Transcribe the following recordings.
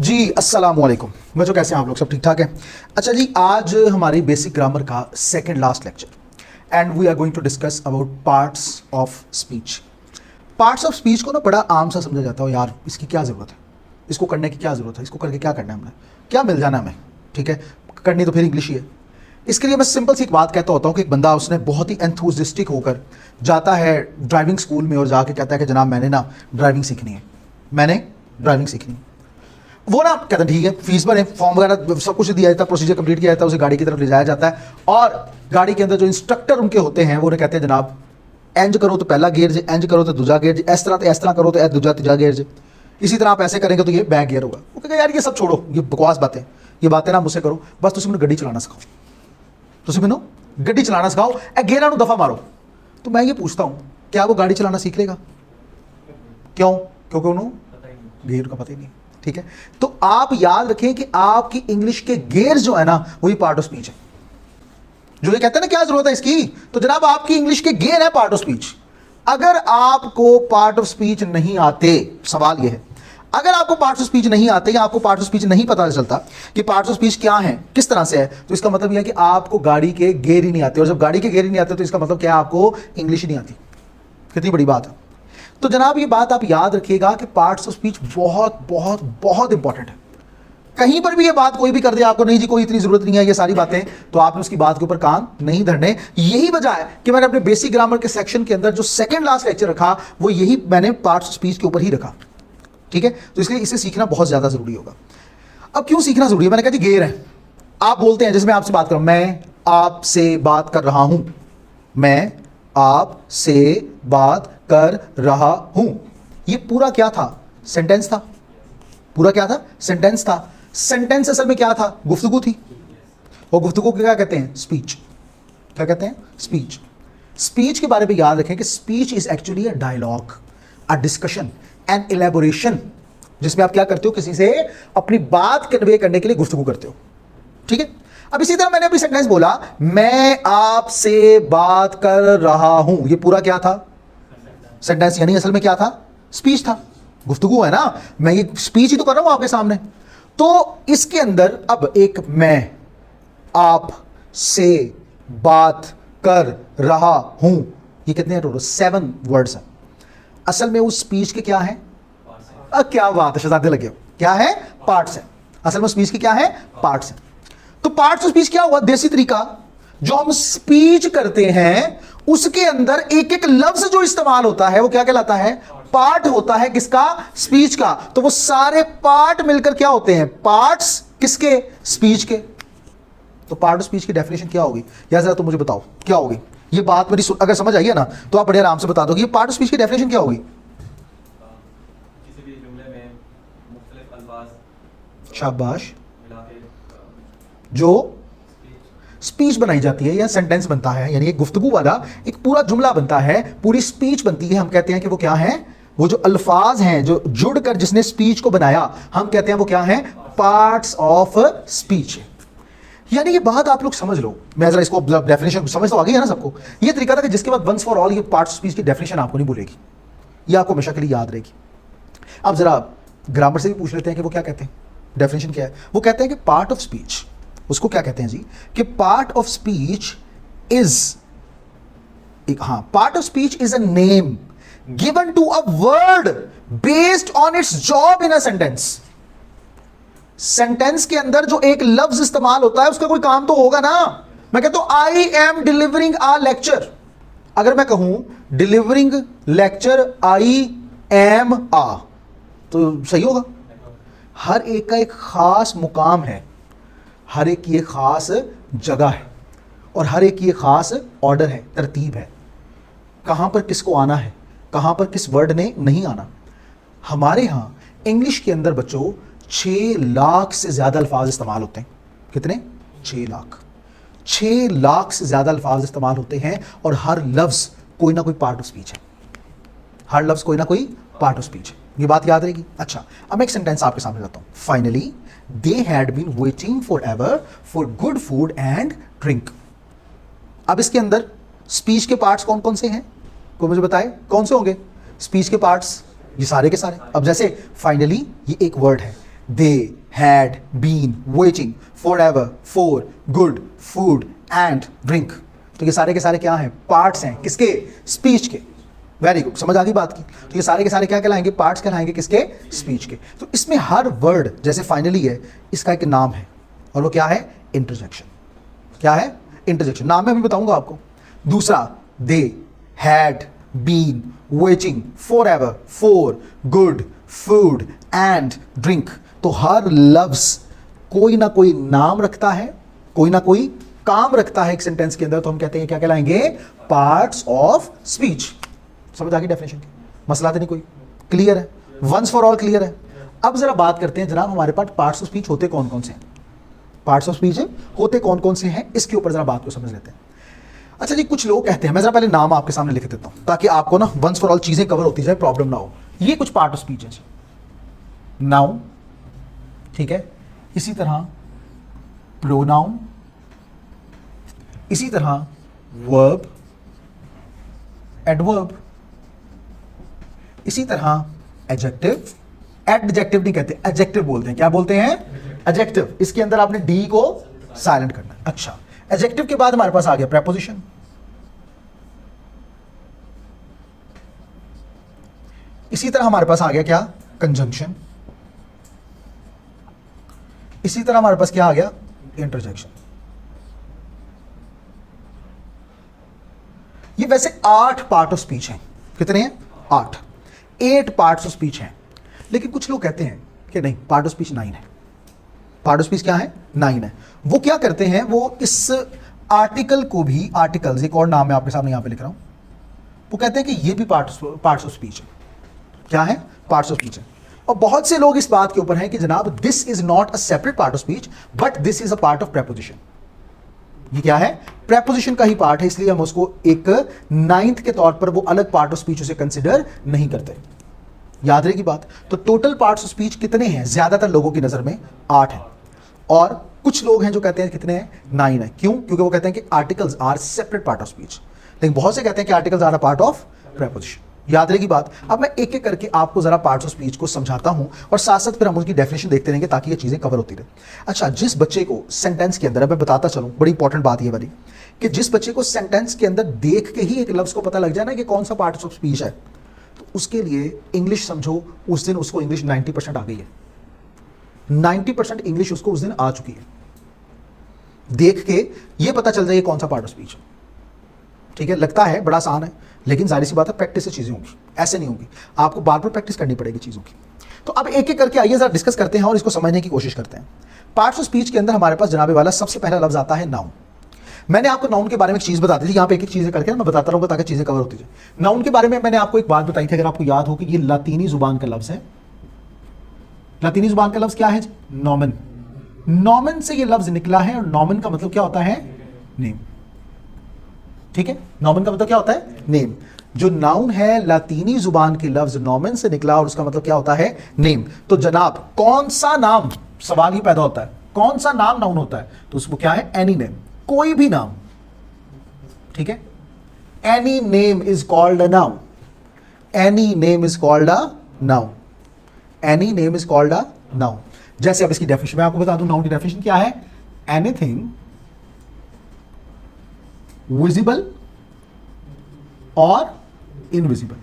जी अस्सलाम वालेकुम बच्चों, कैसे हैं आप लोग? सब ठीक ठाक है? अच्छा जी, आज हमारी बेसिक ग्रामर का second last lecture and we are going to discuss about parts of speech. Parts of speech को ना बड़ा आम सा समझा जाता है, यार इसकी क्या ज़रूरत है, इसको करने की क्या ज़रूरत है, इसको करके क्या करना है, हमने क्या मिल जाना हमें, ठीक है, करनी तो फिर इंग्लिश ही है। इसके लिए मैं सिंपल सी एक बात कहता होता हूँ कि एक बंदा उसने बहुत ही एंथुसियास्टिक होकर जाता है ड्राइविंग स्कूल में और जाके कहता है कि जनाब मैंने ना ड्राइविंग सीखनी है, मैंने ड्राइविंग सीखनी है। वो ना कहते हैं ठीक है, फीस भरें, फॉर्म वगैरह सब कुछ दिया जाता है, प्रोसीजर कंप्लीट किया जाता है, उसे गाड़ी की तरफ ले जाया जाता है और गाड़ी के अंदर जो इंस्ट्रक्टर उनके होते हैं वो उन्हें कहते हैं जनाब इंज करो तो पहला गेयर जे, इंज करो तो दूसरा गेयर जे, इस तरह करो तो दूसरा तीसरा गेयर जे, इसी तरह आप ऐसे करेंगे तो ये बैक गियर होगा। वो कहेगा यार ये सब छोड़ो, ये बकवास बातें, ये बातें ना मुझसे करो, बस तुम मैंने गड्डी चलाना सिखाओ, तुम मैंू गड्डी चलाना सिखाओ, ए गेयर नू दफा मारो। तो मैं ये पूछता हूँ क्या वो गाड़ी चलाना सीख लेगा? क्यों? क्योंकि उन्होंने गेयर का पता ही नहीं, ठीक है। तो आप याद रखें कि आपकी इंग्लिश के गेयर जो है ना वही पार्ट ऑफ स्पीच है। जो ये कहते हैं ना क्या जरूरत है इसकी, तो जनाब आपकी इंग्लिश के गेयर है पार्ट ऑफ स्पीच। अगर आपको पार्ट ऑफ स्पीच नहीं आते, सवाल ये है अगर आपको पार्ट ऑफ स्पीच नहीं आते या आपको पार्ट ऑफ स्पीच नहीं पता चलता कि पार्ट ऑफ स्पीच क्या है, किस तरह से है, तो इसका मतलब यह है कि आपको गाड़ी के गेयर ही नहीं आते, और जब गाड़ी के गेयर ही नहीं आते तो इसका मतलब क्या है, आपको इंग्लिश ही नहीं आती। कितनी बड़ी बात है। तो जनाब ये बात आप याद रखिएगा कि पार्ट्स ऑफ स्पीच बहुत बहुत बहुत इंपॉर्टेंट है। कहीं पर भी ये बात कोई भी कर दे आपको, नहीं जी कोई इतनी जरूरत नहीं है ये सारी बातें, तो आपने उसकी बात के ऊपर कान नहीं धरने। यही वजह है कि मैंने अपने बेसिक ग्रामर के सेक्शन के अंदर जो सेकंड लास्ट लेक्चर रखा वो यही मैंने पार्ट्स ऑफ स्पीच के ऊपर ही रखा, ठीक है। तो इसलिए इसे सीखना बहुत ज्यादा जरूरी होगा। अब क्यों सीखना जरूरी है? मैंने कहा जी गेयर है, आप बोलते हैं जैसे मैं आपसे बात कर रहा हूं, मैं आपसे बात कर रहा हूं, मैं आपसे बात कर रहा हूं, ये पूरा क्या था? सेंटेंस था। पूरा क्या था? सेंटेंस था। सेंटेंस असल में क्या था? गुफ्तगू थी। और गुफ्तगू को क्या कहते हैं? स्पीच। क्या कहते हैं? स्पीच। स्पीच के बारे में याद रखें कि speech is actually a dialogue, a discussion and elaboration, जिसमें आप क्या करते हो, किसी से अपनी बात कन्वे करने के लिए गुफ्तगू करते हो, ठीक है। अब इसी तरह मैंने अभी सेंटेंस बोला, मैं आपसे बात कर रहा हूं, ये पूरा क्या था? सेंटेंस। यानी असल में क्या था? स्पीच था, गुफ्तगू है ना, मैं ये स्पीच ही तो कर रहा हूं आपके सामने। तो इसके अंदर अब एक मैं आप से बात कर रहा हूं, ये कितने हैं टोटल? 7 वर्ड्स हैं। असल में उस स्पीच के क्या है? क्या बात है, शहजादे लगे हो, क्या है? पार्ट्स है। असल में स्पीच के क्या है? पार्ट्स है। तो पार्ट्स ऑफ स्पीच क्या हुआ? देसी तरीका जो हम स्पीच करते हैं उसके अंदर एक एक लफ्ज जो इस्तेमाल होता है वो क्या कहलाता है? पार्ट होता है। किसका? स्पीच का। तो वो सारे पार्ट मिलकर क्या होते हैं? पार्ट्स। किसके? स्पीच के। तो पार्ट ऑफ स्पीच की डेफिनेशन क्या होगी? या जरा तुम मुझे बताओ क्या होगी? ये बात मेरी अगर समझ आई है ना तो आप बड़े आराम से बता दो कि ये पार्ट ऑफ स्पीच की डेफिनेशन क्या होगी? किसी भी जुमले में मुख्तलिफ अल्फाज शाबाश, जो स्पीच बनाई जाती है या सेंटेंस बनता है, यानी एक गुफ्तगू वाला एक पूरा जुमला बनता है, पूरी स्पीच बनती है, हम कहते हैं कि वो क्या है? वो जो अल्फाज हैं जो जुड़कर जिसने स्पीच को बनाया, हम कहते हैं वो क्या है? Parts of speech. यानी ये बात आप लोग समझ लो। मैं जरा इसको डेफिनेशन समझ तो आ गई है ना सबको? ये तरीका था कि जिसके बाद वंस फॉर ऑल ये पार्ट्स ऑफ स्पीच की डेफिनेशन आपको नहीं भूलेगी, ये आपको हमेशा के लिए याद रहेगी। अब जरा ग्रामर से भी पूछ लेते हैं कि वो क्या कहते हैं, डेफिनेशन क्या है। वो कहते हैं कि पार्ट ऑफ स्पीच, उसको क्या कहते हैं जी? कि part of speech is part of speech is a name given to a word based on its job in a sentence. Sentence के अंदर जो एक लफ्ज इस्तेमाल होता है उसका कोई काम तो होगा ना। मैं कहता हूं I am delivering a lecture, अगर मैं कहूं डिलीवरिंग लेक्चर आई एम आ, तो सही होगा? हर एक का एक खास मुकाम है, हर एक की एक खास जगह है, और हर एक की एक खास ऑर्डर है, तरतीब है, कहां पर किसको आना है, कहां पर किस वर्ड ने नहीं आना। हमारे यहां इंग्लिश के अंदर बच्चों 6 लाख से ज्यादा अल्फाज इस्तेमाल होते हैं। कितने? 6 लाख। 6 लाख से ज्यादा अल्फाज इस्तेमाल होते हैं और हर लफ्ज कोई ना कोई पार्ट ऑफ स्पीच है, हर लफ्ज कोई ना कोई पार्ट ऑफ स्पीच है। ये बात याद रहेगी। अच्छा, अब मैं एक सेंटेंस आपके सामने लाता हूं। Finally they had been waiting for ever for good food and drink. अब इसके अंदर स्पीच के पार्ट्स कौन कौन से हैं? कोई मुझे बताए कौन से होंगे स्पीच के पार्ट्स? ये सारे के सारे। अब जैसे फाइनली ये एक वर्ड है, they had been waiting forever for good food and drink. तो ये सारे के सारे क्या हैं? पार्ट्स हैं किसके? स्पीच के। वेरी गुड, समझ आ गई बात की। तो ये सारे के सारे क्या कहलाएंगे? पार्ट्स कहलाएंगे किसके? स्पीच के। तो इसमें हर वर्ड जैसे फाइनली है, इसका एक नाम है और वो क्या है? इंटरजेक्शन। क्या है? इंटरजेक्शन। नाम मैं अभी बताऊंगा आपको। दूसरा, they had been waiting forever for good food and drink. तो हर लफ्ज कोई ना कोई नाम रखता है, कोई ना कोई काम रखता है एक सेंटेंस के अंदर, तो हम कहते हैं क्या कहलाएंगे? Parts of speech. समझ आ गई डेफिनेशन की? मसला तो नहीं कोई? क्लियर है? वंस फॉर ऑल क्लियर है? अब जरा बात करते हैं जनाब, हमारे पास पार्ट्स ऑफ स्पीच होते कौन कौन से हैं? पार्ट्स ऑफ स्पीच होते कौन कौन से हैं, इसके ऊपर जरा बात को समझ लेते हैं। अच्छा जी, कुछ लोग कहते हैं, मैं जरा पहले नाम आपके सामने लिख देता हूं ताकि आपको ना वंस फॉर ऑल चीजें कवर होती जाए, प्रॉब्लम ना हो। ये कुछ पार्ट ऑफ स्पीच है। नाउन, ठीक है, इसी तरह प्रोनाउन, इसी तरह वर्ब, एडवर्ब, इसी तरह एडजेक्टिव। एडजेक्टिव नहीं कहते, एडजेक्टिव बोलते हैं। क्या बोलते हैं? एडजेक्टिव। इसके अंदर आपने डी को साइलेंट करना है। अच्छा, एडजेक्टिव के बाद हमारे पास आ गया प्रेपोजिशन, इसी तरह हमारे पास आ गया क्या? कंजंक्शन, इसी तरह हमारे पास क्या आ गया? इंटरजेक्शन। ये वैसे 8 पार्ट ऑफ स्पीच हैं। कितने हैं? 8 पार्ट्स ऑफ स्पीच हैं। लेकिन कुछ लोग कहते हैं कि नहीं, पार्ट ऑफ स्पीच 9 है। पार्ट ऑफ स्पीच क्या है? 9 है। वो क्या करते हैं? वो इस आर्टिकल को भी, आर्टिकल्स एक और नाम है आपके सामने यहां पे लिख रहा हूं, वो कहते हैं कि ये भी पार्ट्स ऑफ स्पीच है। क्या है? पार्ट्स ऑफ स्पीच है। और बहुत से लोग इस बात के ऊपर हैं कि जनाब this is not a separate part of speech but this is a part of preposition. ये क्या है? प्रेपोजिशन का ही पार्ट है, इसलिए हम उसको एक 9th के तौर पर वो अलग पार्ट ऑफ स्पीच उसे कंसिडर नहीं करते। याद रहेगी बात। तो टोटल पार्ट्स ऑफ स्पीच कितने हैं? ज्यादातर लोगों की नजर में 8 है, और कुछ लोग हैं जो कहते हैं कितने हैं? 9 है। क्यों? क्योंकि वो कहते हैं कि articles are separate part of speech, लेकिन बहुत से कहते हैं कि articles are a part of preposition. याद रहेगी बात। अब मैं एक एक करके आपको जरा पार्ट्स ऑफ स्पीच को समझाता हूं और साथ साथ फिर हम उसकी डेफिनेशन देखते रहेंगे ताकि ये चीजें कवर होती रहे। अच्छा, जिस बच्चे को सेंटेंस के अंदर, मैं बताता चलूं, बड़ी इंपॉर्टेंट बात ये वाली, कि जिस बच्चे को सेंटेंस के अंदर देख के ही एक लफ्ज को पता लग जाए ना कि कौन सा पार्ट ऑफ स्पीच है, तो उसके लिए इंग्लिश समझो, उस दिन उसको इंग्लिश 90% आ गई है। 90% इंग्लिश उसको उस दिन आ चुकी है। देख के ये पता चल जाए कौन सा पार्ट ऑफ स्पीच है। ठीक है, लगता है बड़ा आसान है, लेकिन जाहिर सी बात है प्रैक्टिस से चीजें होंगी, ऐसे नहीं होंगी। आपको बार बार प्रैक्टिस करनी पड़ेगी चीजों की। तो अब एक एक करके आइए जरा डिस्कस करते हैं और इसको समझने की कोशिश करते हैं। पार्ट्स ऑफ स्पीच के अंदर हमारे पास जनाबे वाला सबसे पहला लफ्ज आता है नाउन। मैंने आपको नाउन के बारे में एक चीज बताती थी, यहाँ पे एक एक चीजें करके मैं बताता रहूंगा ताकि चीजें कवर होती जाए। नाउन के बारे में मैंने आपको एक बात बताई थी, अगर आपको याद हो, कि ये लातीनी जुबान का लफ्ज है। लातीनी जुबान का लफ्ज क्या है? नॉमन। नॉमन से ये लफ्ज निकला है, और नॉमन का मतलब क्या होता है? नेम। ठीक है, नॉमन का मतलब क्या होता है? नेम। जो नाउन है लातीनी जुबान के लफ्ज नॉमन से निकला, और उसका मतलब क्या होता है? नेम। तो जनाब कौन सा नाम, सवाल ही पैदा होता है, कौन सा नाम नाउन होता है? तो उसको क्या है? एनी नेम, कोई भी नाम। ठीक है, any name is called a noun. Any name is called a noun. Any name is called a noun. जैसे अब इसकी डेफिनेशन मैं आपको बता दूं, नाउन की डेफिनेशन क्या है? एनीथिंग विजिबल और invisible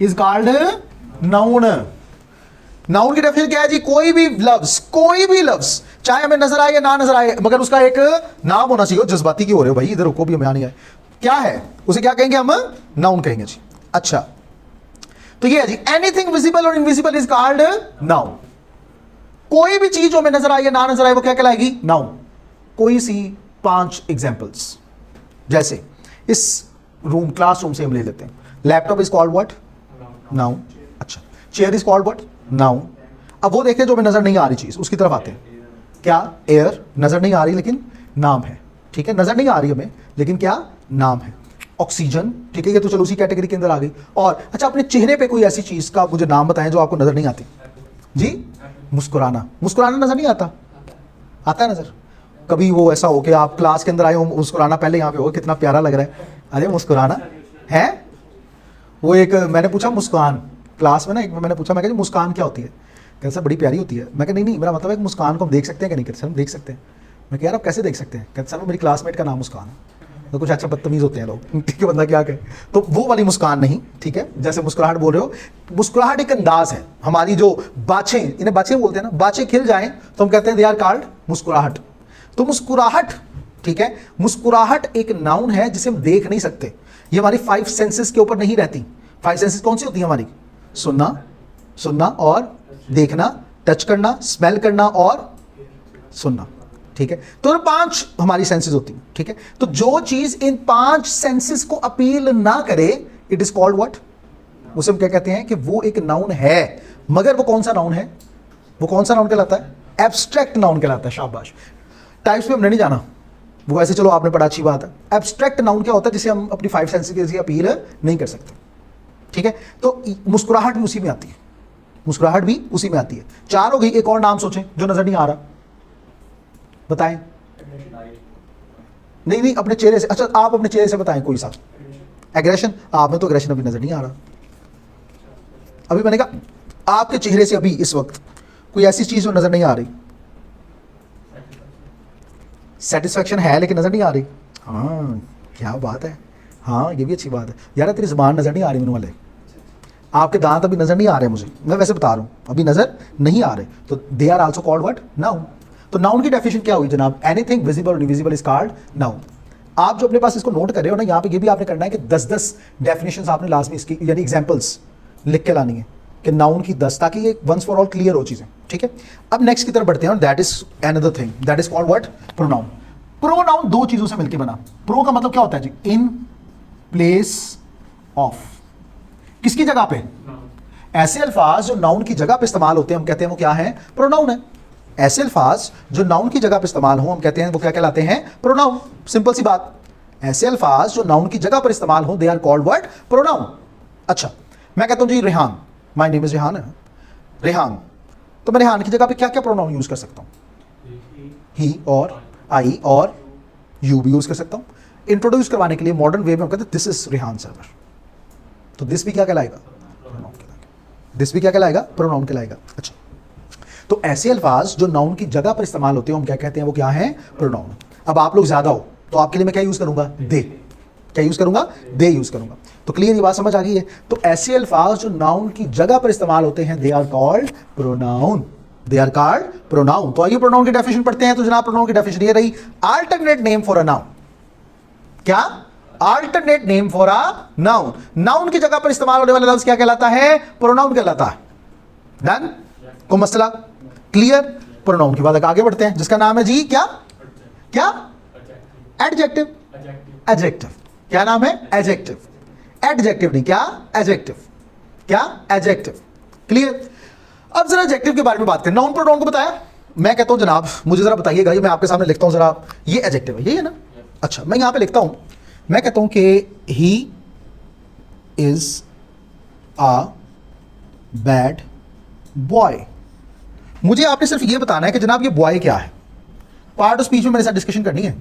is called noun. Noun की डेफिनेशन क्या है जी? कोई भी लफ्ज, कोई भी लफ्ज, चाहे हमें नजर आए या ना नजर आए, मगर उसका एक नाम होना चाहिए। जज्बाती की हो रहे हो भाई, इधर रुको भी, हमें नहीं आए। क्या है उसे? क्या कहेंगे हम? नाउन कहेंगे जी। अच्छा, तो ये है जी, एनीथिंग विजिबल और इनविजिबल इज कॉल्ड नाउन। कोई भी चीज जो हमें नजर आए या ना नजर आए वो क्या कहलाएगी? नाउन। कोई सी 5 एग्जाम्पल्स, जैसे इस रूम, क्लासरूम से हम ले लेते हैं। Laptop is called what? Noun. अच्छा, chair is called what? Noun. अब वो देखते हैं जो हमें नजर नहीं आ रही चीज, उसकी तरफ आते हैं। क्या? एयर नजर नहीं आ रही लेकिन नाम है। ठीक है, नजर नहीं आ रही हमें लेकिन क्या? नाम है। ऑक्सीजन, ठीक है, ये तो चलो उसी कैटेगरी के अंदर आ गई। और अच्छा, अपने चेहरे पे कोई ऐसी चीज का मुझे नाम बताएं जो आपको नजर नहीं आती जी? मुस्कुराना। मुस्कुराना नजर नहीं आता? आता है नजर? कभी वो ऐसा हो कि आप क्लास के अंदर आए हो, मुस्कुराना पहले यहाँ पे हो, कितना प्यारा लग रहा है, अरे मुस्कुराना है। वो एक मैंने पूछा मुस्कान, क्लास में ना एक मैंने पूछा, मैं कहा मुस्कान क्या होती है? कहते सर बड़ी प्यारी होती है। मैं कहा नहीं मेरा मतलब है कि मुस्कान को हम देख सकते हैं कि नहीं? कहते सर हम देख सकते हैं। मैं कह यार आप कैसे देख सकते हैं? कहते सर वो मेरी क्लासमेट का नाम मुस्कान है। तो कुछ अच्छा बदतमीज़ होते हैं लोग, ठीक है, बंदा क्या कहे। तो वो वाली मुस्कान नहीं, ठीक है, जैसे मुस्कुराहट बोल रहे हो, मुस्कुराहट एक अंदाज है। हमारी जो बाछें, इन्हें बाछें बोलते हैं ना, बाछें खिल जाएं तो हम कहते हैं दे आर कॉल्ड मुस्कुराहट। तो मुस्कुराहट, ठीक है, मुस्कुराहट एक नाउन है जिसे हम देख नहीं सकते। ये हमारी 5 सेंसेस के ऊपर नहीं रहती। 5 सेंसेस कौन सी होती है हमारी? सुनना और देखना, टच करना, स्मेल करना और सुनना, ठीक है। तो 5 हमारी सेंसेस होती हैं, ठीक है। तो जो चीज इन 5 सेंसेस को अपील ना करे, इट इज कॉल्ड व्हाट? उसे हम क्या कहते हैं कि वो एक नाउन है। मगर वो कौन सा नाउन है? वो कौन सा नाउन कहलाता है? एब्स्ट्रैक्ट नाउन कहलाता है। शाबाश। टाइप्स पे हमने नहीं जाना, वो ऐसे चलो आपने पढ़ा, अच्छी बात है। एब्स्ट्रैक्ट नाउन क्या होता है? जिसे हम अपनी 5 सेंसेस की अपील नहीं कर सकते, ठीक है। तो मुस्कुराहट भी उसी में आती है, मुस्कुराहट भी उसी में आती है। 4 हो गई। एक और नाम सोचें जो नजर नहीं आ रहा, बताएं। नहीं, अपने चेहरे से। अच्छा, आप अपने चेहरे से बताएं कोई सा। एग्रेशन। आप में तो एग्रेशन अभी नजर नहीं आ रहा। अभी मैंने कहा आपके चेहरे से अभी इस वक्त कोई ऐसी चीज जो नजर नहीं आ रही। सेटिस्फेक्शन है लेकिन नजर नहीं आ रही। हाँ, क्या बात है। हाँ, ये भी अच्छी बात है यार। तेरी जुबान नजर नहीं आ रही मेनू वाले, आपके दांत अभी नजर नहीं आ रहे मुझे, मैं वैसे बता रहा हूं, अभी नजर नहीं आ रहे। तो they are also called what? Noun. Noun नाउन की डेफिनेशन क्या हुई जनाब? एनीथिंग विजिबल और इनविजिबल इज कॉल्ड नाउन। आप जो अपने पास इसको नोट कर रहे हो ना, यहाँ पे ये भी आपने करना है कि 10-10 डेफिनेशंस आपने लास्ट में इसकी यानी एग्जांपल्स लिख के लानी है कि नाउन की 10, ताकि ये वंस फॉर ऑल क्लियर हो चीजें, ठीक है। अब नेक्स्ट की तरफ बढ़ते हैं, that is another thing, that is called what? Pronoun. Pronoun 2 चीजों से मिलकर बना। प्रो का मतलब क्या होता है जी? In place of. किसकी जगह पे? ऐसे अल्फाज जो नाउन की जगह पे इस्तेमाल होते हैं हम कहते हैं वो क्या है? प्रोनाउन है। ऐसे अल्फाज जो नाउन की जगह पे इस्तेमाल हो हम कहते हैं वो क्या कहलाते हैं? प्रोनाउन। सिंपल सी बात। ऐसे अल्फाज जो नाउन की जगह पर इस्तेमाल हो, they are called what? Pronoun. अच्छा, मैं कहता हूं जी Rehan, my name is Rehan है, रेहान। तो मैं रेहान की जगह पे क्या क्या प्रोनाउन यूज कर सकता हूं? ही और आई और यू भी यूज कर सकता हूं। इंट्रोड्यूस करवाने के लिए मॉडर्न वे में हम कहते हैं दिस इज रेहान सर्वर। तो दिस भी क्या कहलाएगा? प्रोनाउन कहलाएगा। दिस भी क्या कहलाएगा? प्रोनाउन कहलाएगा। अच्छा, तो ऐसे अल्फाज जो नाउन की जगह पर इस्तेमाल होते हैं हम क्या कहते हैं? वो क्या है? प्रोनाउन। अब आप लोग ज्यादा हो तो आपके लिए मैं क्या यूज करूंगा? दे। क्या यूज करूंगा? दे यूज करूंगा। तो क्लियर ये बात समझ आ गई है? तो ऐसे अल्फाज जो नाउन की जगह पर इस्तेमाल होते हैं they are called pronoun. They are called pronoun. तो आइए प्रोनाउन की डेफिनेशन पढ़ते हैं। तो जनाब प्रोनाउन की डेफिनेशन ये रही, alternate name for a noun. क्या? Alternate name for a noun. Noun की जगह पर इस्तेमाल होने वाला लफ्ज क्या कहलाता है? प्रोनाउन कहलाता है। डन? को मसला क्लियर? प्रोनाउन की बात आगे बढ़ते हैं, जिसका नाम है जी क्या? क्या? एडजेक्टिव। एडजेक्टिव। क्या नाम है? एडजेक्टिव। एडजेक्टिव नहीं, क्या? एडजेक्टिव। क्या? एडजेक्टिव। क्लियर? अब जरा एडजेक्टिव के बारे में बात करें। नाउन प्रोनाउन को बताया, मैं कहता हूं जनाब मुझे जरा बताइएगा, ये मैं आपके सामने लिखता हूं जरा, ये एडजेक्टिव है, ये है ना? अच्छा, मैं यहां पे लिखता हूं, मैं कहता हूं कि he is a bad boy. मुझे आपने सिर्फ ये बताना है कि जनाब ये बॉय क्या है। पार्ट ऑफ स्पीच में मेरे साथ डिस्कशन करनी है।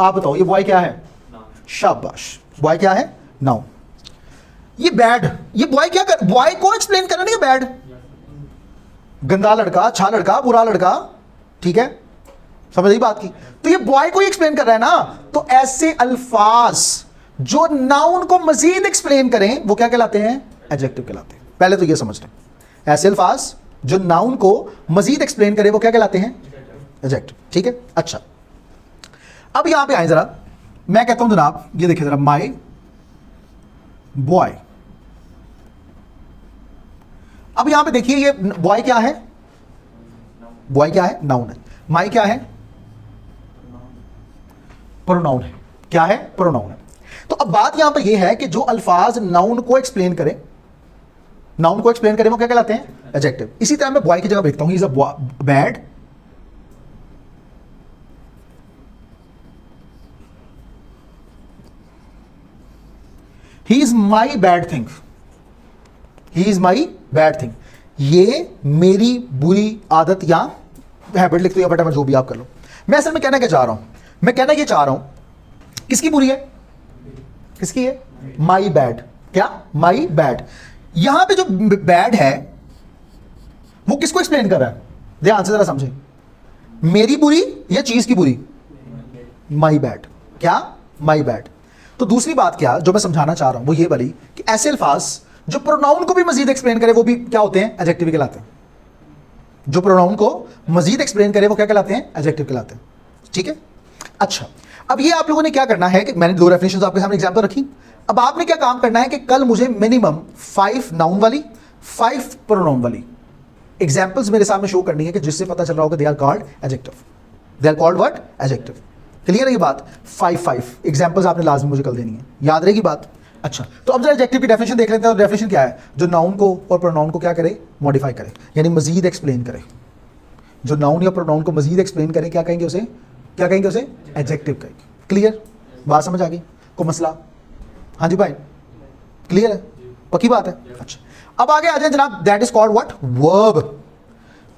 आप बताओ ये बॉय क्या है? शाबाश। बॉय क्या है? नाउन। ये बैड, ये बॉय क्या कर, बॉय को एक्सप्लेन करना नहीं है बैड। गंदा लड़का, अच्छा लड़का, बुरा लड़का, ठीक है, समझ गई बात की? तो ये बॉय को ही एक्सप्लेन कर रहा है ना। तो ऐसे अल्फाज जो नाउन को मजीद एक्सप्लेन करें वो क्या कहलाते हैं? एडजेक्टिव कहलाते हैं। पहले तो ये समझ लें, ऐसे अल्फाज जो नाउन को मजीद एक्सप्लेन करें वो क्या कहलाते हैं? एडजेक्टिव। ठीक है। अच्छा, अब यहां पे आए जरा, मैं कहता हूं जनाब ये देखिए जरा, माय बॉय। अब यहां पे देखिए ये बॉय क्या है? बॉय क्या है? नाउन है। माय क्या है? प्रोनाउन है। क्या है? प्रोनाउन है। तो अब बात यहां पे ये है कि जो अल्फाज नाउन को एक्सप्लेन करें, नाउन को एक्सप्लेन करें वो क्या कहलाते हैं? एडजेक्टिव। इसी तरह मैं बॉय की जगह लिखता हूं, he is a bad he is my bad thing. He is my bad thing. ये मेरी बुरी आदत या हैबिट लिख दो या फटाफट जो भी आप कर लो। मैं असल में कहना क्या चाह रहा हूं, मैं कहना ये चाह रहा हूं किसकी बुरी है? किसकी है? My bad. क्या? My bad. यहां पे जो बैड है वो किसको एक्सप्लेन कर रहा है? ध्यान से जरा समझे, मेरी बुरी या चीज की बुरी? My bad. क्या? My bad. तो दूसरी बात क्या जो मैं समझाना चाह रहा हूं वो ये वाली कि ऐसे अल्फाज जो प्रोनाउन को भी मजीद एक्सप्लेन करे वो भी क्या होते हैं? एडजेक्टिव कहलाते हैं। जो प्रोनाउन को मजीद एक्सप्लेन करे वो क्या कहलाते हैं? एडजेक्टिव कहलाते हैं। ठीक है, अच्छा अब ये आप लोगों ने क्या करना है कि मैंने 2 रेफिनेशन आपके सामने एग्जांपल रखी। अब आपने क्या काम करना है कि कल मुझे मिनिमम 5 नाउन वाली 5 प्रोनाउन वाली एग्जांपल्स मेरे सामने शो करनी है कि जिससे पता चल रहा होगा they are called adjective. They are called what? Adjective. Clear है ये बात? 5 एग्जांपल्स आपने लाजमी मुझे कल देनी है, याद रहेगी बात? अच्छा तो अब जरा एडजेक्टिव की डेफिनेशन देख लेते हैं। तो डेफिनेशन क्या है? जो नाउन को और प्रोनाउन को क्या करे? मॉडिफाई करे, यानी मजीद एक्सप्लेन करे। जो नाउन या प्रोनाउन को मजीद एक्सप्लेन करे क्या कहेंगे उसे? क्या कहेंगे उसे? एडजेक्टिव कहेंगे। क्लियर? बात समझ आ गई? कोई मसला? हाँ जी भाई, क्लियर है? पक्की बात है? अच्छा अब आगे आ जाए जनाब, that is called what? Verb.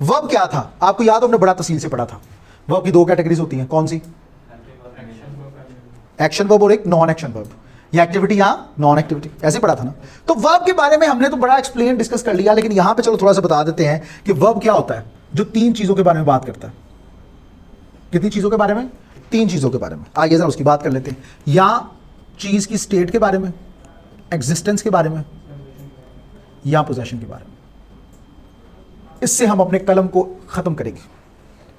Verb क्या था आपको याद हो? हमने बड़ा तफसील से पढ़ा था। वर्ब की 2 कैटेगरीज होती हैं, कौन सी? एक्शन वर्ब और एक नॉन एक्शन वर्ब, या एक्टिविटी या नॉन एक्टिविटी, ऐसे पढ़ा था ना। तो वर्ब के बारे में हमने तो बड़ा एक्सप्लेन डिस्कस कर लिया, लेकिन यहां पे चलो थोड़ा सा बता देते हैं कि वर्ब क्या होता है, जो 3 चीजों के बारे में बात करता है। कितनी चीजों के बारे में? 3 चीजों के बारे में। आइए जरा उसकी बात कर लेते हैं। या चीज की स्टेट के बारे में, एग्जिस्टेंस के बारे में, या पोजेशन के बारे में। इससे हम अपने कलम को खत्म करेंगे।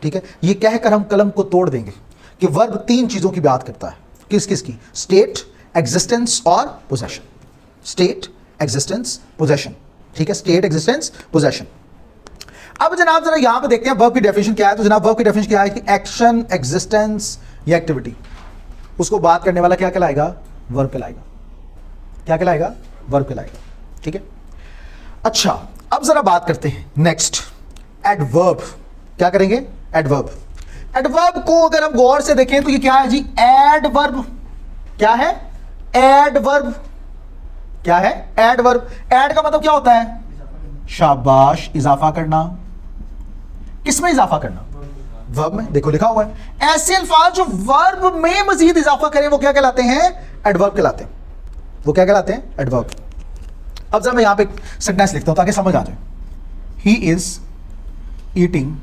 ठीक है, ये कहकर हम कलम को तोड़ देंगे कि वर्ब 3 चीजों की बात करता है। किस किस की? स्टेट, एग्जिस्टेंस और पोजेशन। State, existence, possession. ठीक है, स्टेट, एग्जिस्टेंस, पोजेशन। अब जनाब जरा यहां पे देखते हैं वर्ब की डेफिनेशन क्या है। तो जनाब वर्ब की डेफिनेशन क्या है कि एक्शन, एग्जिस्टेंस या एक्टिविटी, उसको बात करने वाला क्या कहलाएगा? वर्ब कहलाएगा। क्या कहलाएगा? वर्ब कहलाएगा। ठीक है, अच्छा अब जरा बात करते हैं नेक्स्ट, एडवर्ब। क्या करेंगे? एडवर्ब। एडवर्ब को अगर हम गौर से देखें तो ये क्या है जी? एडवर्ब। क्या है? एडवर्ब। क्या है? एडवर्ब। एड का मतलब क्या होता है? शाबाश, इजाफा करना। किसमें इजाफा करना? वर्ब में। देखो लिखा हुआ है। ऐसे अल्फाज जो वर्ब में मजीद इजाफा करें वो क्या कहलाते हैं? एडवर्ब कहलाते हैं। वो क्या कहलाते हैं? एडवर्ब। अब जब मैं यहां पे सेंटेंस लिखता हूं ताकि समझ आ जाए। ही इज ईटिंग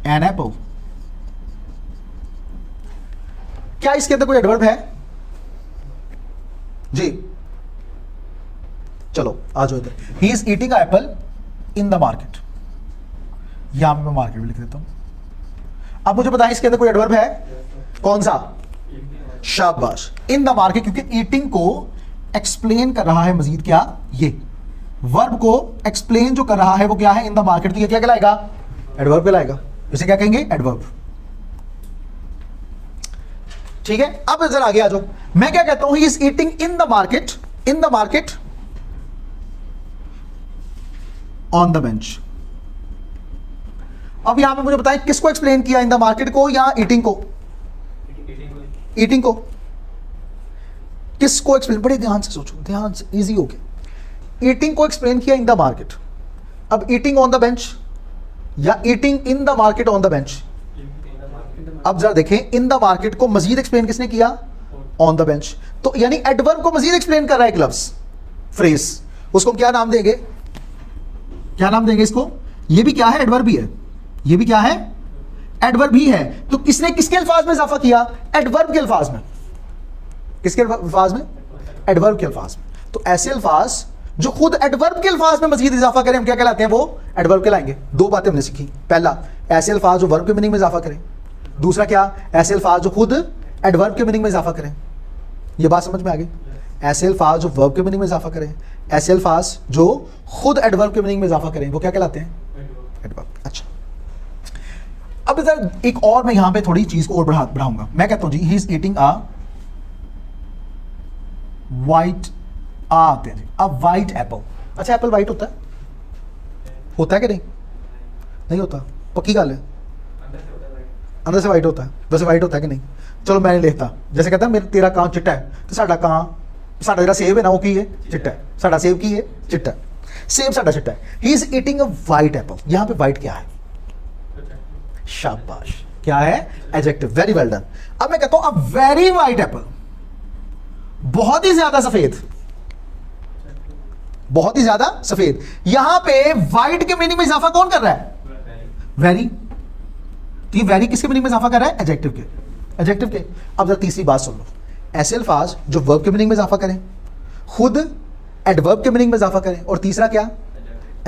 एन एप्पल। क्या इसके अंदर कोई एडवर्ब है जी? चलो आ जाओ इधर। ही is eating apple in the market. यहां पे मैं मार्केट भी लिख देता हूं। अब मुझे बताएं इसके अंदर कोई एडवर्ब है? कौन सा? शाबाश, इन द मार्केट, क्योंकि ईटिंग को एक्सप्लेन कर रहा है मजीद क्या? ये वर्ब को एक्सप्लेन जो कर रहा है वो क्या है? In the market. तो ये क्या कहलाएगा? एडवर्ब कहलाएगा। इसे क्या कहेंगे? एडवर्ब। ठीक है, अब जरा आगे आ जाओ। मैं क्या कहता हूं? ही is eating in the market, in the market on the bench. अब यहां पे मुझे बताएं किसको एक्सप्लेन किया? इन द मार्केट को या ईटिंग को? ईटिंग को। किसको एक्सप्लेन? बड़े ध्यान से सोचो, ध्यान से, इजी हो गया। ईटिंग को एक्सप्लेन किया इन द मार्केट। अब ईटिंग ऑन द बेंच या eating in the market on the bench. अब जरा देखें, इन द मार्केट को मजीद एक्सप्लेन किसने किया? On the bench. तो यानी एडवर्ब को मजीद एक्सप्लेन कर रहा है एक लफ्ज, फ्रेज। उसको क्या नाम देंगे? क्या नाम देंगे इसको? ये भी क्या है? एडवर्ब भी है। ये भी क्या है? एडवर्ब भी है। तो किसने किसके अल्फाज में इजाफा किया? एडवर्ब के अल्फाज में। किसके अल्फाज में? एडवर्ब के अल्फाज में। तो ऐसे अल्फाज जो खुद एडवर्ब के अल्फाज में मजीद इजाफा करें हम क्या कहलाते हैं? वो एडवर्ब कहलाएंगे। 2 बातें हमने सीखी। पहला, ऐसे अल्फाज जो वर्ब के मीनिंग में इजाफा करें। दूसरा क्या? ऐसे अल्फाज जो खुद एडवर्ब के मीनिंग में इजाफा करें। ये बात समझ में आ गई? ऐसे अल्फाज जो वर्ब के मीनिंग में इजाफा करें, ऐसे अल्फाज जो खुद एडवर्ब के मीनिंग में इजाफा करें, वो क्या कहलाते हैं? एडवर्ब। अच्छा अब इधर एक और मैं यहां पे थोड़ी चीज को और बढ़ाऊंगा। मैं कहता हूं जी he is eating a white white apple. अच्छा एप्पल वाइट होता है? होता है कि नहीं? नहीं होता। पक्की गल है? अंदर से वाइट होता है। वैसे वाइट होता है कि नहीं? चलो मैं नहीं लिखता। जैसे कहता है मेरा तेरा कां चिट्टा है, तो साडा कां, साडा जेड़ा सेब है ना वो की है? चिट्टा है। साडा सेब की है? चिट्टा है। सेब साडा चिट्टा है। ही is eating a white Apple. यहां पे वाइट क्या है? शाबाश, क्या है? एडजेक्टिव। Very well done. अब मैं कहता हूं अ वेरी वाइट एप्पल, बहुत ही ज्यादा सफेद। बहुत ही ज्यादा सफेद। यहां पे वाइट के मीनिंग में इजाफा कौन कर रहा है? वेरी। तो ये वेरी किसके मीनिंग में इजाफा कर रहा है? एडजेक्टिव के। एडजेक्टिव के। अब जरा तीसरी बात सुन लो, ऐसे अल्फाज जो वर्ब के मीनिंग में इजाफा करें, खुद एडवर्ब के मीनिंग में इजाफा करें, और तीसरा क्या?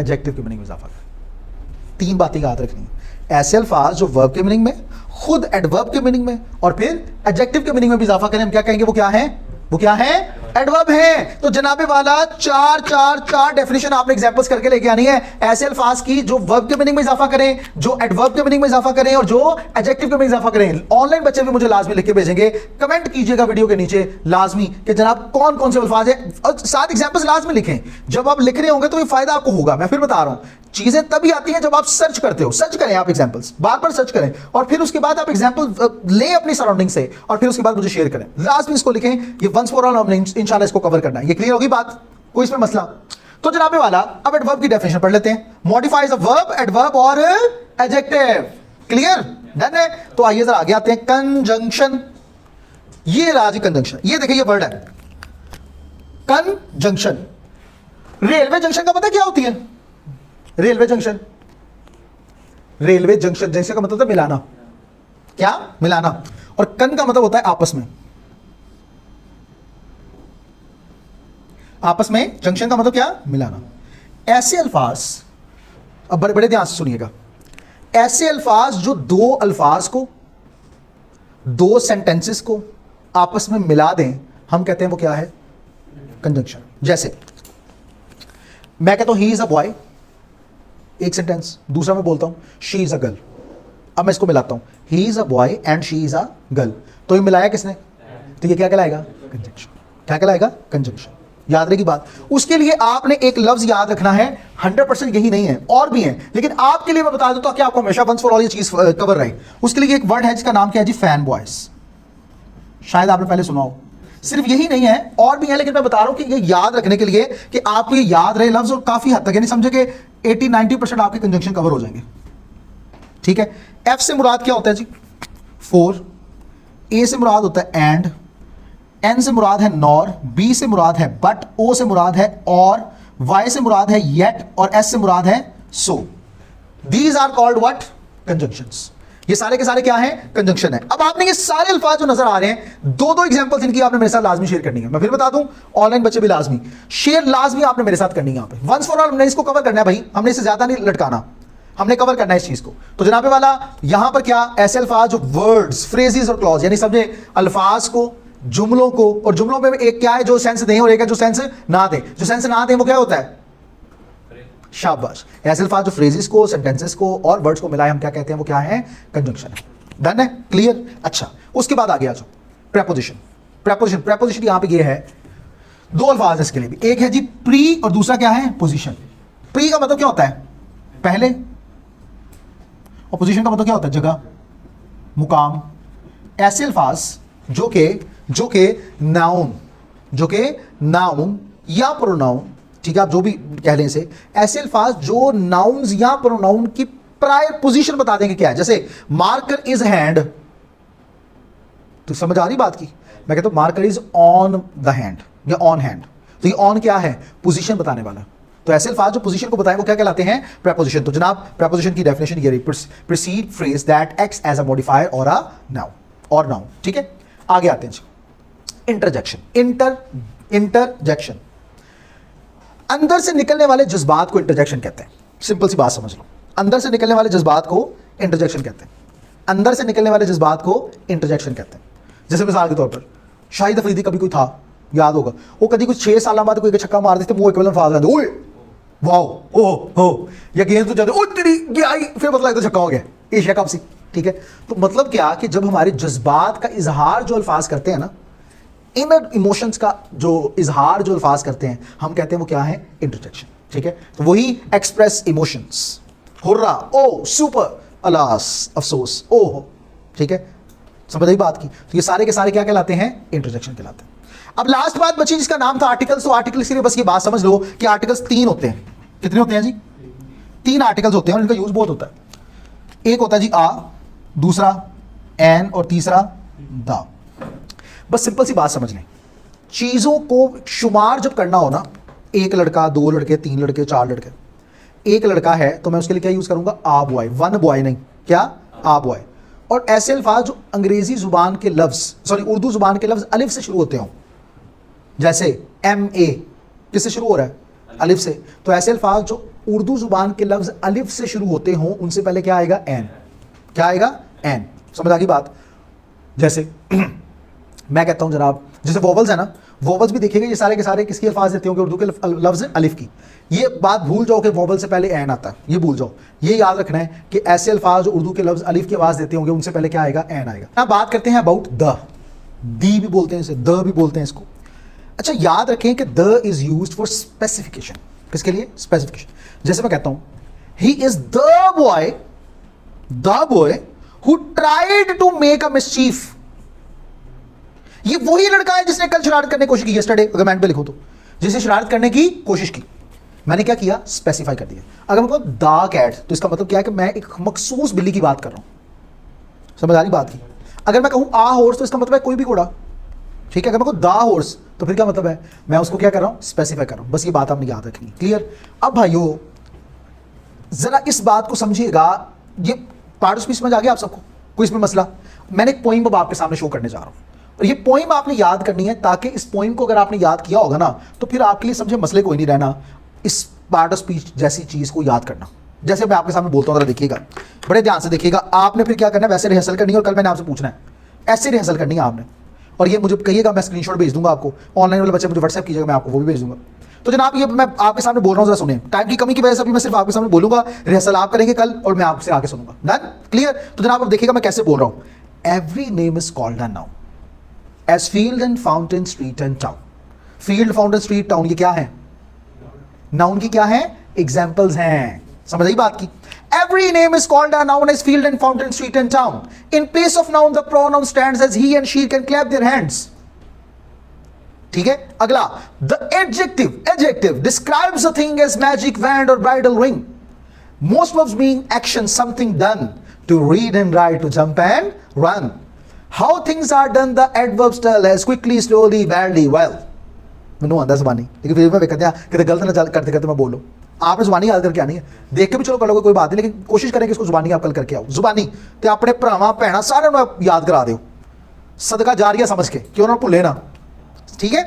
एडजेक्टिव के मीनिंग में इजाफा करें। तीन बातें याद रखनी है, ऐसे अल्फाज जो वर्ब के मीनिंग में, खुद एडवर्ब के मीनिंग में, और फिर एडजेक्टिव के मीनिंग में भी इजाफा करें। हम क्या कहेंगे? वो क्या है? वो क्या है? एडवर्ब है। तो जनाबे वाला चार डेफिनेशन आपने एग्जांपल्स करके लेके आनी है ऐसे अल्फाज की जो वर्ब के मीनिंग में इजाफा करें, जो एडवर्ब के मीनिंग में इजाफा करें, और जो एडजेक्टिव के मीनिंग में इजाफा करें। ऑनलाइन बच्चे भी मुझे लाजमी लिख के भेजेंगे, कमेंट कीजिएगा वीडियो के नीचे लाजमी कि जनाब कौन कौन से अल्फाज है, और साथ एग्जांपल्स लाजमी लिखें। जब आप लिख रहे होंगे तो ये फायदा आपको होगा। मैं फिर बता रहा हूं, चीजें तभी आती हैं जब आप सर्च करते हो। सर्च करें आप एग्जांपल्स, बार बार सर्च करें, और फिर उसके बाद आप एग्जांपल लें अपनी सराउंडिंग से, और फिर उसके बाद मुझे शेयर करें। लाजमी इसको लिखें, ये वंस फॉर ऑल हमने इंशाल्लाह इसको कवर करना है। ये क्लियर होगी बात? कोई इसमें मसला? तो जनाबे वाला अब एडवर्ब की डेफिनेशन पढ़ लेते हैं। मॉडिफाइज अ वर्ब, एडवर्ब और एडजेक्टिव। क्लियर? डन है? तो आइए जरा आगे आते हैं। कंजंक्शन, ये राज कंजंक्शन, ये देखिए ये वर्ड है कंजंक्शन। रेलवे जंक्शन का पता क्या होती है? Railway junction, railway junction junction का मतलब होता है मिलाना। क्या? मिलाना। और कन का मतलब होता है आपस में। आपस में जंक्शन का मतलब क्या? मिलाना। ऐसे अल्फाज, अब बड़े बड़े ध्यान से सुनिएगा, ऐसे अल्फाज जो दो अल्फाज को, दो सेंटेंसेस को आपस में मिला दें, हम कहते हैं वो क्या है? कंजंक्शन। जैसे मैं कहता हूं ही इज अ बॉय, एक सेंटेंस। दूसरा मैं बोलता हूं शी इज अ गर्ल। अब मैं इसको मिलाता हूं, he is a boy and she is a girl. तो ये मिलाया किसने? तो ये क्या कहलाएगा? कंजंक्शन। क्या कहलाएगा? कंजंक्शन। याद रहेगी बात? उसके लिए आपने एक लफ्ज याद रखना है, 100% यही नहीं है, और भी है, लेकिन आपके लिए मैं बता दूं ताकि आपको हमेशा वंस फॉर ऑल ये चीज कवर रहे। उसके लिए एक वर्ड है जिसका नाम क्या है जी? Fan boys. शायद आपने पहले सुना हो। सिर्फ यही नहीं है, और भी है, लेकिन मैं बता रहा हूं कि ये याद रखने के लिए कि आपको ये याद रहे लफ्ज, और काफी हद तक, यानी समझे कि 80-90% आपके कंजंक्शन कवर हो जाएंगे। ठीक है? एफ से मुराद क्या होता है जी? फॉर। ए से मुराद होता है एंड, एन से मुराद है नॉर, बी से मुराद है बट, ओ से मुराद है और, वाई से मुराद है येट, और एस से मुराद है so. These are called what? Conjunctions. ये सारे के सारे क्या है? कंजंक्शन है। अब आपने ये सारे अल्फाज जो नजर आ रहे हैं, दो एग्जांपल्स इनकी आपने मेरे साथ लाजमी शेयर करनी है। मैं फिर बता दूं, ऑनलाइन बच्चे भी लाजमी शेयर, लाजमी आपने मेरे साथ करनी है। यहां पे वंस फॉर ऑल हमने इसको कवर करना है भाई, हमने इससे ज्यादा नहीं लटकाना, हमने कवर करना है इस चीज को। तो जनाबे वाला यहां पर क्या? ऐसे अल्फाज जो वर्ड्स, फ्रेजेस और क्लॉज, यानी समझे अल्फाज को, जुमलों को, और जुमलों में एक क्या है जो सेंस दें, और एक है जो सेंस ना दें। जो सेंस ना दें वो क्या होता है? शाबाश। ऐसे अल्फाज जो फ्रेजेस को, सेंटेंसेस को और वर्ड्स को मिलाए, हम क्या कहते हैं? वो क्या है? कंजंक्शन है। डन है? क्लियर? अच्छा, उसके बाद आगे आ जाओ। प्रेपोजिशन। प्रेपोजिशन, प्रेपोजिशन यहां पे ये है, दो अल्फाज है इसके लिए भी। एक है जी प्री, और दूसरा क्या है? पोजीशन। प्री का मतलब क्या होता है? पहले, और पोजीशन का मतलब क्या होता है? जगह, मुकाम। ऐसे अल्फाज जो के नाउन या प्रोनाउन, ठीक है, आप जो भी कह लें इसे, ऐसे अल्फाज जो नाउन्स या प्रोनाउन की प्रायर पोजीशन बता देंगे क्या है। जैसे मार्कर इज हैंड, तो समझ आ रही बात की? मैं कहता हूं marker is on the hand या ऑन हैंड, तो ये ऑन क्या है? पोजीशन बताने वाला। तो ऐसे अल्फाज जो पोजीशन को बताएं वो क्या कहलाते हैं? प्रेपोजिशन। तो जनाब प्रेपोजिशन की डेफिनेशन ये रही, precede phrase that acts as a modifier और अ नाउन। ठीक है, आगे आते हैं। इंटरजेक्शन। इंटरजेक्शन, अंदर से निकलने वाले जज्बात को इंटरजेक्शन कहते हैं। सिंपल सी बात समझ लो, अंदर से निकलने वाले जज्बात को इंटरजेक्शन कहते हैं। अंदर से निकलने वाले जज्बात को इंटरजेक्शन कहते हैं। जैसे मिसाल के तौर पर शाहिद अफरीदी कभी कोई था, याद होगा, वो कभी कुछ 6 साल बाद कोई छक्का मार देते, मुंह इक्वलेंट फाज आते, ओए वाओ ओह हो, या गेंद तो जाते, ओ तेरी ये आई, फिर मतलब लगता छक्का हो गया, एशिया कप सी। ठीक है, तो मतलब क्या कि जब हमारे जज्बात का इजहार जो अल्फाज करते हैं ना, इनर इमोशंस का जो इजहार जो अल्फाज करते हैं, हम कहते हैं वो क्या है? इंटरजेक्शन। ठीक है, तो वही एक्सप्रेस इमोशंस, हुर्रा, ओ सुपर, अलास, अफसोस, ओ हो। ठीक है, समझ आई बात की? तो ये सारे के सारे क्या कहलाते हैं? इंटरजेक्शन कहलाते हैं। अब लास्ट बात बची जिसका नाम था आर्टिकल्स। तो आर्टिकल्स के लिए बस ये बात समझ लो कि आर्टिकल्स 3 होते हैं। कितने होते हैं जी? 3 आर्टिकल्स होते हैं, और इनका यूज बहुत होता है। एक होता है जी आ, दूसरा एन, और तीसरा द। बस सिंपल सी बात समझ लें, चीजों को शुमार जब करना हो ना, एक लड़का, दो लड़के, तीन लड़के, चार लड़के। एक लड़का है तो मैं उसके लिए क्या यूज़ करूँगा, आ बॉय, वन बॉय नहीं, क्या, आ बॉय। और ऐसे अल्फाज जो अंग्रेजी जुबान के लफ्ज़, सॉरी उर्दू जुबान के लफ्ज़ अलिफ से शुरू होते हों, जैसे MA किससे शुरू हो रहा है, अलिफ से। तो ऐसे अल्फाज जो उर्दू जुबान के लफ्ज़ अलिफ से शुरू होते हों उनसे पहले क्या आएगा, एन। क्या आएगा, एन। समझ आ गई बात। जैसे मैं कहता हूँ जनाब, जैसे वोवल्स है ना, वोवल्स भी देखिएगा ये सारे के सारे किसकी अल्फाज देते होंगे, उर्दू के लफ्ज़ अलिफ की। ये बात भूल जाओ कि वोवल से पहले एन आता है, ये भूल जाओ। ये याद रखना है कि ऐसे अल्फाज जो उर्दू के लफ्ज़ अलिफ की आवाज़ देते होंगे उनसे पहले क्या आएगा, एन आएगा। अब बात करते हैं अबाउट द। दी भी बोलते हैं इसे, द भी बोलते हैं इसको। अच्छा, याद रखें कि the is used for specification. किसके लिए, स्पेसिफिकेशन। जैसे मैं कहता हूँ he is the boy who tried to make a mischief. ये वही लड़का है जिसने कल शरारत करने की कोशिश की, यस्टरडे, अगर मैंने पे लिखो तो, जिसने शरारत करने की कोशिश की। मैंने क्या किया, स्पेसिफाई कर दिया। अगर मैं कहूँ द कैट, तो इसका मतलब क्या है कि मैं एक मखसूस बिल्ली की बात कर रहा हूं। समझ आ रही बात की। अगर मैं कहूँ आ हॉर्स, तो इसका मतलब है कोई भी घोड़ा, ठीक है। अगर मैं कहूँ द हॉर्स, तो फिर क्या मतलब है, मैं उसको क्या कर रहा हूँ, स्पेसिफाई कर रहा हूँ। बस ये बात आपने याद रखनी, क्लियर। अब भाइयों जरा इस बात को समझिएगा, ये पार्ट ऑफ स्पीच समझ आ गया आप सबको, कोई इसमें मसला। मैंने एक पोइम अब आपके सामने शो करने जा रहा हूँ, और ये पोइम आपने याद करनी है, ताकि इस पोइम को अगर आपने याद किया होगा ना, तो फिर आपके लिए समझे मसले कोई नहीं रहना इस पार्ट ऑफ स्पीच जैसी चीज को याद करना। जैसे मैं आपके सामने बोलता हूँ, जरा देखिएगा, बड़े ध्यान से देखिएगा। आपने फिर क्या करना है, वैसे रिहर्सल करनी है, और कल मैंने आपसे पूछना है, ऐसे रिहर्सल करनी है आपने। और ये मुझे कहिएगा, मैं स्क्रीनशॉट भेज दूंगा आपको, ऑनलाइन वाले बच्चे मुझे व्हाट्सएप कीजिएगा, मैं आपको वो भी भेज दूंगा। तो जनाब ये मैं आपके सामने बोल रहा हूँ, जरा सुनिए। टाइम की कमी की वजह से अभी मैं सिर्फ आपके सामने बोलूंगा, रिहर्सल आप करेंगे कल, और मैं आपसे आगे सुनूंगा। Done, clear. तो जनाब अब देखिएगा मैं कैसे बोल रहा हूँ। Every name is called a noun as field and fountain, street and town. Field, fountain, street, town, ये क्या है, नाउन की क्या है, एग्जाम्पल्स हैं। समझ आई बात की। Every name is called a noun as field and fountain, street and town. In place of noun, the pronoun stands as he and she can clap their hands. ठीक है। अगला, the adjective describes a thing as magic wand or bridal ring. Most verbs mean action, something done. To read and write, to jump and run. How things are done, the adverbs tell as quickly, slowly, badly, well. मैंने आंदा ज़बानी, लेकिन फिर मैं कहते हैं कि गलत ना करते करते मैं बोलूँ। आपने जुबानी याद करके आनी है, देख के भी चलो कर लोगे कोई बात नहीं, लेकिन कोशिश करें कि इसको जुबानी आप कल करके आओ। जुबानी तो अपने भरावां भैणां सारे याद करा दो, सदका जारिया समझ के, क्यों ना भुले ना। ठीक है,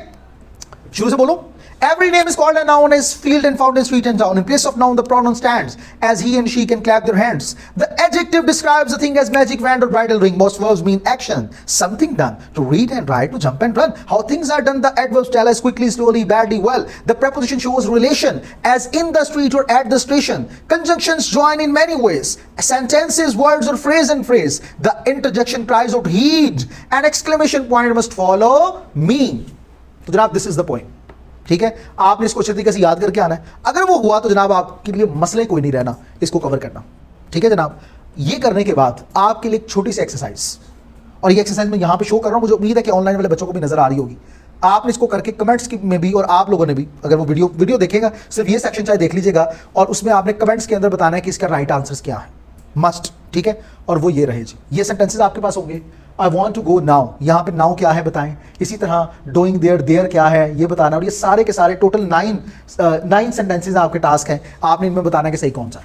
शुरू से बोलो। Every name is called a noun as field and fountain, street and town. In place of noun, the pronoun stands as he and she can clap their hands. The adjective describes a thing as magic wand or bridal ring. Most verbs mean action, something done. To read and write, to jump and run. How things are done, the adverbs tell as quickly, slowly, badly, well. The preposition shows relation as in the street or at the station. Conjunctions join in many ways. Sentences, words or phrase and phrase. The interjection cries out heed. An exclamation point must follow me. तो जनाब this is the point. ठीक है, आपने इसको अच्छे तरीके से याद करके आना है। अगर वो हुआ तो जनाब आपके लिए मसले कोई नहीं रहना इसको कवर करना। ठीक है जनाब, ये करने के बाद आपके लिए एक छोटी सी एक्सरसाइज, और ये एक्सरसाइज मैं यहाँ पे शो कर रहा हूँ, मुझे उम्मीद है कि ऑनलाइन वाले बच्चों को भी नजर आ रही होगी। आपने इसको करके कमेंट्स में भी, और आप लोगों ने भी, अगर वो वीडियो देखेगा, सिर्फ ये सेक्शन चाहे देख लीजिएगा, और उसमें आपने कमेंट्स के अंदर बताना है कि इसका राइट आंसर क्या है, मस्ट। ठीक है, और वो ये रहे जी, ये सेंटेंसेज आपके पास होंगे। I want to go now, यहाँ पे नाउ क्या है बताएं। इसी तरह डूइंग देयर क्या है ये बताना, और ये सारे के सारे टोटल 9 सेंटेंसेज आपके टास्क हैं। आपने इनमें बताना है कि सही कौन सा।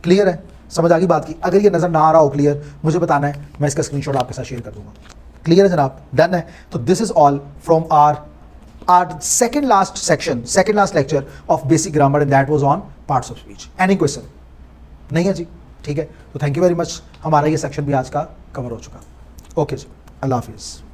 क्लियर है, समझ आ गई बात की। अगर ये नजर ना आ रहा हो क्लियर, मुझे बताना है, मैं इसका स्क्रीनशॉट आपके साथ शेयर कर दूंगा। क्लियर है जनाब, डन है। तो this is all from our second last lecture of basic grammar, and that was on parts of speech. Any question नहीं है जी? ठीक है, तो थैंक यू वेरी मच, हमारा ये सेक्शन भी आज का कवर हो चुका। ओके जी, अल्लाह हाफिज़।